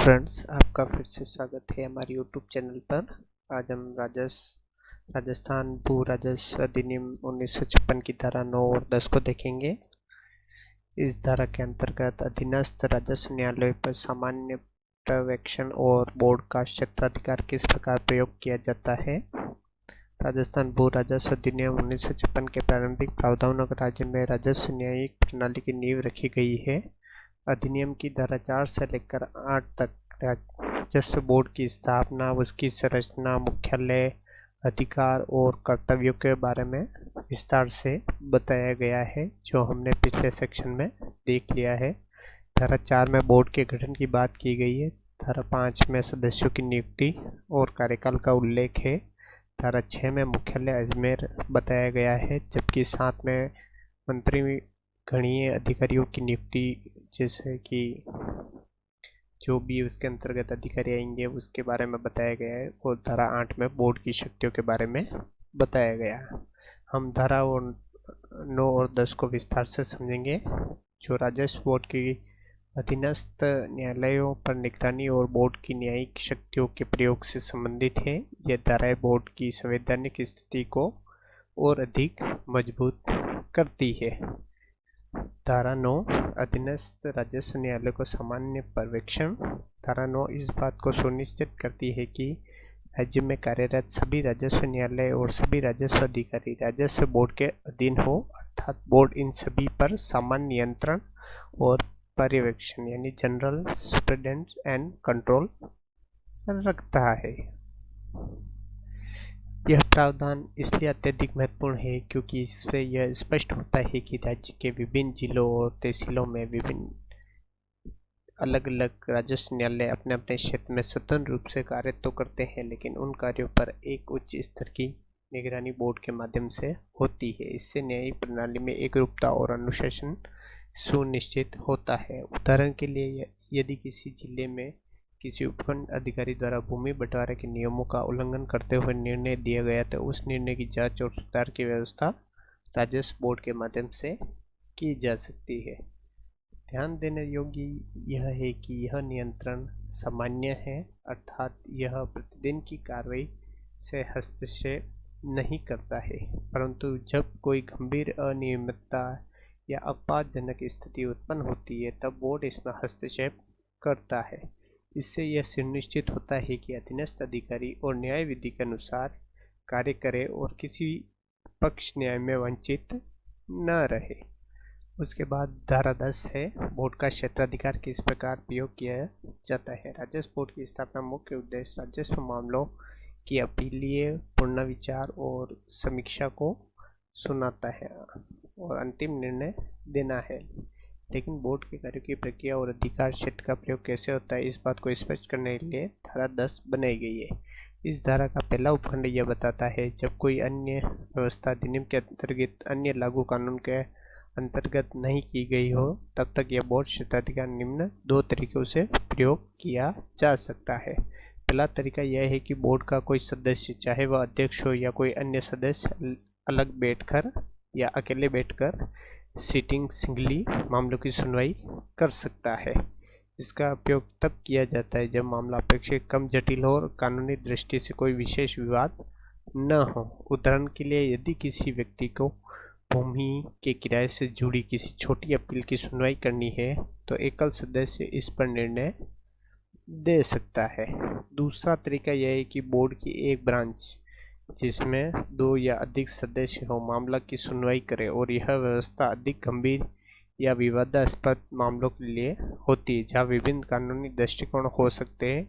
Friends, आपका फिर से स्वागत है हमारे यूट्यूब चैनल पर। आज हम राजस्थान भू राजस्व अधिनियम 1956 की धारा 9 और 10 को देखेंगे। इस धारा के अंतर्गत अधीनस्थ राजस्व न्यायालय पर सामान्य पर्यवेक्षण और बोर्ड का क्षेत्राधिकार किस प्रकार प्रयोग किया जाता है। राजस्थान भू राजस्व अधिनियम 1956 के प्रारंभिक प्रावधानों राज्य में राजस्व न्यायिक प्रणाली की नींव रखी गई है। अधिनियम की धारा 4 से लेकर 8 तक राजस्व बोर्ड की स्थापना, उसकी संरचना, मुख्यालय, अधिकार और कर्तव्यों के बारे में विस्तार से बताया गया है, जो हमने पिछले सेक्शन में देख लिया है। धारा 4 में बोर्ड के गठन की बात की गई है। धारा 5 में सदस्यों की नियुक्ति और कार्यकाल का उल्लेख है। धारा 6 में मुख्यालय अजमेर बताया गया है, जबकि 7 में मंत्री गणीय अधिकारियों की नियुक्ति, जैसे कि जो भी उसके अंतर्गत अधिकारी आएंगे उसके बारे में बताया गया है। और धारा 8 में बोर्ड की शक्तियों के बारे में बताया गया है। हम धारा 9 और 10 को विस्तार से समझेंगे, जो राजस्व बोर्ड की अधीनस्थ न्यायालयों पर निगरानी और बोर्ड की न्यायिक शक्तियों के प्रयोग से संबंधित है। यह धाराएं बोर्ड की संवैधानिक स्थिति को और अधिक मजबूत करती है। धारा 9 अधीनस्थ राजस्व न्यायालय को सामान्य पर्यवेक्षण। धारा 9 इस बात को सुनिश्चित करती है कि राज्य में कार्यरत सभी राजस्व न्यायालय और सभी राजस्व अधिकारी राजस्व बोर्ड के अधीन हो, अर्थात बोर्ड इन सभी पर सामान्य नियंत्रण और पर्यवेक्षण यानी जनरल सुपरिटेंडेंट एंड कंट्रोल रखता है। यह प्रावधान इसलिए अत्यधिक महत्वपूर्ण है क्योंकि इससे यह स्पष्ट होता है कि राज्य के विभिन्न जिलों और तहसीलों में विभिन्न अलग अलग राजस्व न्यायालय अपने अपने क्षेत्र में स्वतंत्र रूप से कार्य तो करते हैं, लेकिन उन कार्यों पर एक उच्च स्तर की निगरानी बोर्ड के माध्यम से होती है। इससे न्यायिक प्रणाली में एकरूपता और अनुशासन सुनिश्चित होता है। उदाहरण के लिए, यदि किसी जिले में किसी उपखंड अधिकारी द्वारा भूमि बंटवारे के नियमों का उल्लंघन करते हुए निर्णय दिया गया, तो उस निर्णय की जांच और सुधार की व्यवस्था राजस्व बोर्ड के माध्यम से की जा सकती है। ध्यान देने योग्य यह है कि यह नियंत्रण सामान्य है, अर्थात यह प्रतिदिन की कार्रवाई से हस्तक्षेप नहीं करता है, परंतु जब कोई गंभीर अनियमितता या अपवादजनक स्थिति उत्पन्न होती है तब बोर्ड इसमें हस्तक्षेप करता है। इससे यह सुनिश्चित होता है कि अधीनस्थ अधिकारी और न्याय विधि के अनुसार कार्य करे और किसी पक्ष न्याय में वंचित न रहे। उसके बाद धारा 10 है, बोर्ड का क्षेत्राधिकार किस प्रकार प्रयोग किया जाता है। राजस्व बोर्ड की स्थापना मुख्य उद्देश्य राजस्व मामलों की अपीलीय पुनर्विचार और समीक्षा को सुनाता है और अंतिम निर्णय देना है। लेकिन बोर्ड के कार्यों की प्रक्रिया और अधिकार क्षेत्र का प्रयोग कैसे होता है, इस बात को स्पष्ट करने के लिए धारा 10 बनाई गई है। इस धारा का पहला उपखंड यह बताता है, जब कोई अन्य व्यवस्था अधिनियम के अंतर्गत अन्य लागू कानून के अंतर्गत नहीं की गई हो, तब तक यह बोर्ड क्षेत्राधिकार निम्न 2 तरीकों से प्रयोग किया जा सकता है। पहला तरीका यह है कि बोर्ड का कोई सदस्य, चाहे वह अध्यक्ष हो या कोई अन्य सदस्य, अलग बैठकर या अकेले बैठकर सिटिंग सिंगली मामलों की सुनवाई कर सकता है। इसका उपयोग तब किया जाता है जब मामला अपेक्षित कम जटिल हो और कानूनी दृष्टि से कोई विशेष विवाद न हो। उदाहरण के लिए, यदि किसी व्यक्ति को भूमि के किराए से जुड़ी किसी छोटी अपील की सुनवाई करनी है, तो एकल सदस्य इस पर निर्णय दे सकता है। दूसरा तरीका यह है कि बोर्ड की एक ब्रांच, जिसमें 2 या अधिक सदस्य हो, मामला की सुनवाई करे, और यह व्यवस्था अधिक गंभीर या विवादास्पद मामलों के लिए होती है, जहां विभिन्न कानूनी दृष्टिकोण हो सकते हैं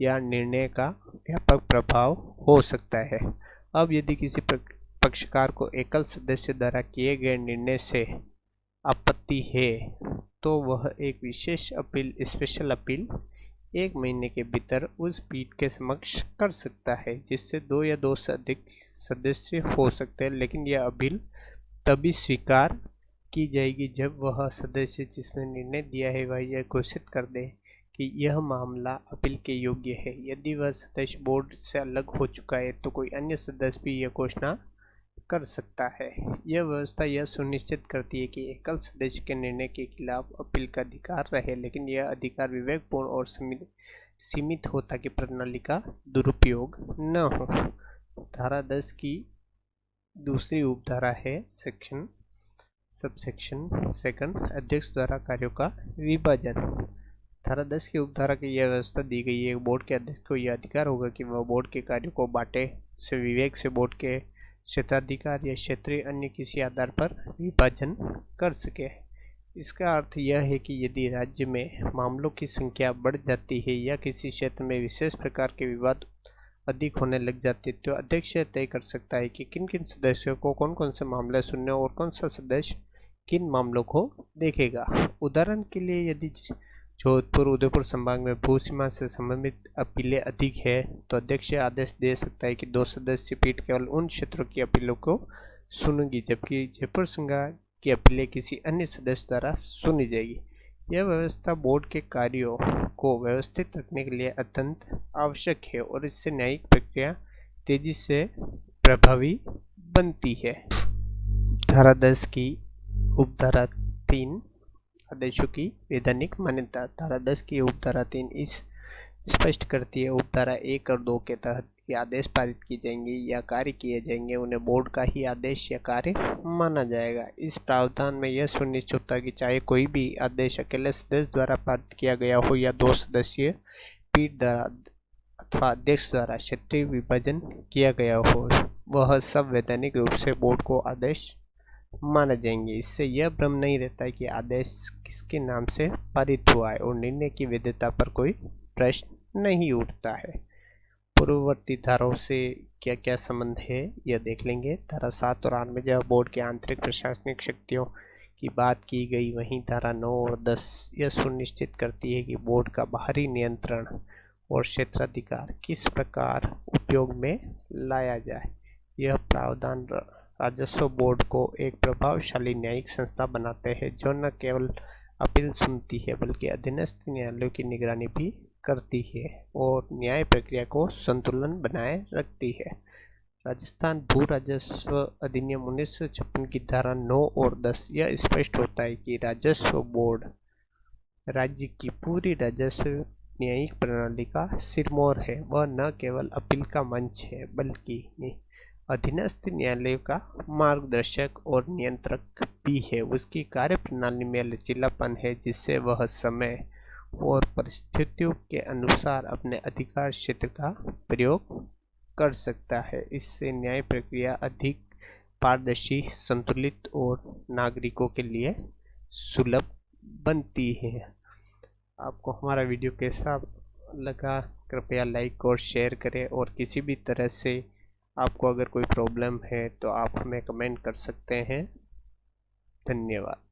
या निर्णय का व्यापक प्रभाव हो सकता है। अब यदि किसी पक्षकार को एकल सदस्य द्वारा किए गए निर्णय से आपत्ति है, तो वह एक विशेष अपील, स्पेशल अपील 1 महीने के भीतर उस पीठ के समक्ष कर सकता है, जिससे 2 या 2 से अधिक सदस्य हो सकते हैं। लेकिन यह अपील तभी स्वीकार की जाएगी जब वह सदस्य जिसने निर्णय दिया है वह यह घोषित कर दे कि यह मामला अपील के योग्य है। यदि वह सदस्य बोर्ड से अलग हो चुका है, तो कोई अन्य सदस्य भी यह घोषणा कर सकता है। यह व्यवस्था यह सुनिश्चित करती है कि एकल सदस्य के निर्णय के खिलाफ अपील का अधिकार रहे, लेकिन यह अधिकार विवेकपूर्ण और सीमित हो ताकि प्रणाली का दुरुपयोग न हो। धारा 10 की दूसरी उपधारा है सबसेक्शन सेकंड, अध्यक्ष द्वारा कार्यों का विभाजन। धारा 10 की उपधारा की यह व्यवस्था दी गई है, बोर्ड के अध्यक्ष को यह अधिकार होगा कि वह बोर्ड के कार्यों को बांटे से विवेक से बोर्ड के क्षेत्राधिकार या क्षेत्रीय अन्य किसी आधार पर विभाजन कर सके। इसका अर्थ यह है कि यदि राज्य में मामलों की संख्या बढ़ जाती है या किसी क्षेत्र में विशेष प्रकार के विवाद अधिक होने लग जाते तो अध्यक्ष तय कर सकता है कि किन किन सदस्यों को कौन कौन से मामले सुनने और कौन सा सदस्य किन मामलों को देखेगा। उदाहरण के लिए यदि जोधपुर उदयपुर संभाग में भू सीमा से संबंधित अपीलें अधिक है तो अध्यक्ष आदेश दे सकता है कि 2 सदस्यीय पीठ केवल उन क्षेत्रों की अपीलों को सुनेगी, जबकि जयपुर संभाग की अपीलें किसी अन्य सदस्य द्वारा सुनी जाएगी। यह व्यवस्था बोर्ड के कार्यों को व्यवस्थित रखने के लिए अत्यंत आवश्यक है और इससे न्यायिक प्रक्रिया तेजी से प्रभावी बनती है। धारा 10 की उपधारा 3 आदेशों की वैधानिक मान्यता। धारा 10 की उपधारा 3 इस स्पष्ट करती है उपधारा 1 और 2 के तहत कि आदेश पारित किए जाएंगे या कार्य किए जाएंगे उन्हें बोर्ड का ही आदेश या कार्य माना जाएगा। इस प्रावधान में यह सुनिश्चित होता है कि चाहे कोई भी आदेश अकेले सदस्य द्वारा पारित किया गया हो या 2 सदस्यीय पीठ द्वारा अथवा अध्यक्ष द्वारा क्षेत्रीय विभाजन किया गया हो, वह सब वैधानिक रूप से बोर्ड को आदेश माने जाएंगे। इससे यह भ्रम नहीं रहता है कि आदेश किसके नाम से पारित हुआ है और निर्णय की वैधता पर कोई प्रश्न नहीं उठता है। पूर्ववर्ती धाराओं से क्या क्या संबंध है यह देख लेंगे। धारा 7 और 8 में जब बोर्ड के आंतरिक प्रशासनिक शक्तियों की बात की गई, वहीं धारा 9 और 10 यह सुनिश्चित करती है कि बोर्ड का बाहरी नियंत्रण और क्षेत्राधिकार किस प्रकार उपयोग में लाया जाए। यह प्रावधान राजस्व बोर्ड को एक प्रभावशाली न्यायिक संस्था बनाते हैं जो न केवल अपील सुनती है बल्कि अधीनस्थ न्यायालयों की निगरानी भी करती है और न्याय प्रक्रिया को संतुलन बनाए रखती है। राजस्थान भू राजस्व अधिनियम 1956 की धारा 9 और 10 यह स्पष्ट होता है कि राजस्व बोर्ड राज्य की पूरी राजस्व न्यायिक प्रणाली का सिरमौर है। वह न केवल अपील का मंच है बल्कि अधीनस्थ न्यायालय का मार्गदर्शक और नियंत्रक भी है। उसकी कार्यप्रणाली में लचीलापन है जिससे वह समय और परिस्थितियों के अनुसार अपने अधिकार क्षेत्र का प्रयोग कर सकता है। इससे न्याय प्रक्रिया अधिक पारदर्शी, संतुलित और नागरिकों के लिए सुलभ बनती है। आपको हमारा वीडियो कैसा लगा कृपया लाइक और शेयर करें और किसी भी तरह से आपको अगर कोई प्रॉब्लम है तो आप हमें कमेंट कर सकते हैं। धन्यवाद।